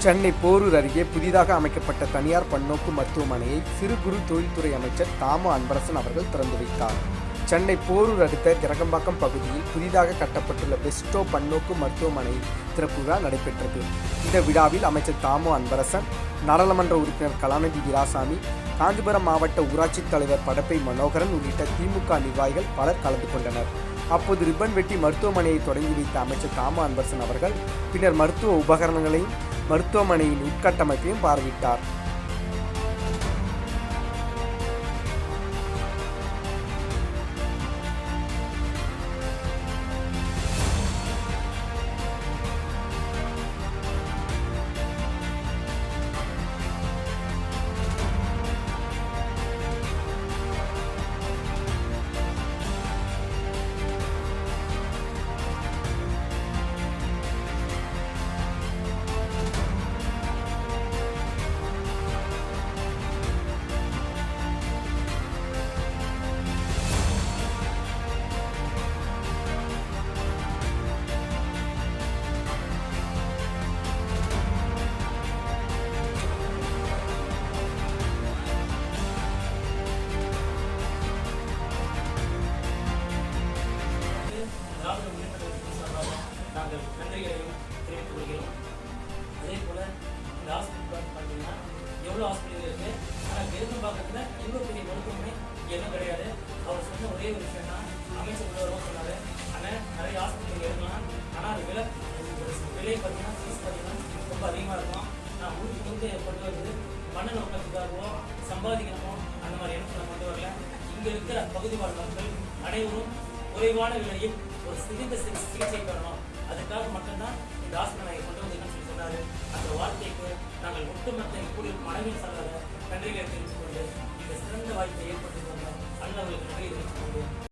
சென்னை போரூர் அருகே புதிதாக அமைக்கப்பட்ட தனியார் பன்னோக்கு மருத்துவமனையை சிறு குறு தொழில்துறை அமைச்சர் தாமு அன்பரசன் அவர்கள் திறந்து வைத்தார். சென்னை போரூர் அடுத்த கிரகம்பாக்கம் பகுதியில் புதிதாக கட்டப்பட்டுள்ள பெஸ்டோ பன்னோக்கு மருத்துவமனை திறப்பு விழா நடைபெற்றது. இந்த விழாவில் அமைச்சர் தாமு அன்பரசன், நாடாளுமன்ற உறுப்பினர் கலாநிதி வீராசாமி, காஞ்சிபுரம் மாவட்ட ஊராட்சி தலைவர் படப்பை மனோகரன் உள்ளிட்ட திமுக நிர்வாகிகள் பலர் கலந்து கொண்டனர். அப்போது ரிப்பன் வெட்டி மருத்துவமனையை தொடங்கி வைத்த அமைச்சர் தாமு அன்பரசன் அவர்கள் பின்னர் மருத்துவ உபகரணங்களையும் மருத்துவமனையின் உட்கட்டமைப்பையும் பார்வையிட்டார். நாங்கள் நன்றிகளையும் தெரிவித்துக் கொள்கிறோம். அதே போல் இந்த ஹாஸ்பிட்டல் பார்த்தீங்கன்னா எவ்வளோ ஹாஸ்பிட்டல் இருக்குது, ஆனால் கிரகம்பாக்கத்தில் இவ்வளோ பெரிய மருத்துவமனை எதுவும் கிடையாது. அவர் சொன்ன ஒரே ஒரு விஷயம் தான், அமைச்சர் உள்ளவரும் சொன்னார், ஆனால் நிறைய ஹாஸ்பிட்டல் எடுக்கலாம், ஆனால் அது விலை பார்த்தீங்கன்னா ஃபீஸ் பார்த்தீங்கன்னா ரொம்ப அதிகமாக இருக்கும். நான் ஊருக்கு வந்து கொண்டு வருது மன நோக்கத்துக்காகவோ சம்பாதிக்கணுமோ அந்த மாதிரி எண்ணத்தில் நான் கொண்டு வரல. இங்கே இருக்கிற பகுதி வாழ் மக்கள் அனைவரும் குறைவான விலையில் ஒரு சிறந்த சிகிச்சை பெறணும், அதுக்காக மட்டும்தான் இந்த ஹாஸ்பிட்டலை கொண்டு வந்தீங்கன்னு சொல்லி சொன்னார். அந்த வார்த்தைக்கு நாங்கள் ஒட்டுமொத்த கூடியிருக்கும் மனைவியின் சார்பாக நன்றிகளை தெரிவித்துக் கொண்டு இந்த சிறந்த வாய்ப்பை ஏற்படுத்தி வந்த அண்ணவர்களுக்கு நன்றி தெரிவித்துக் கொண்டு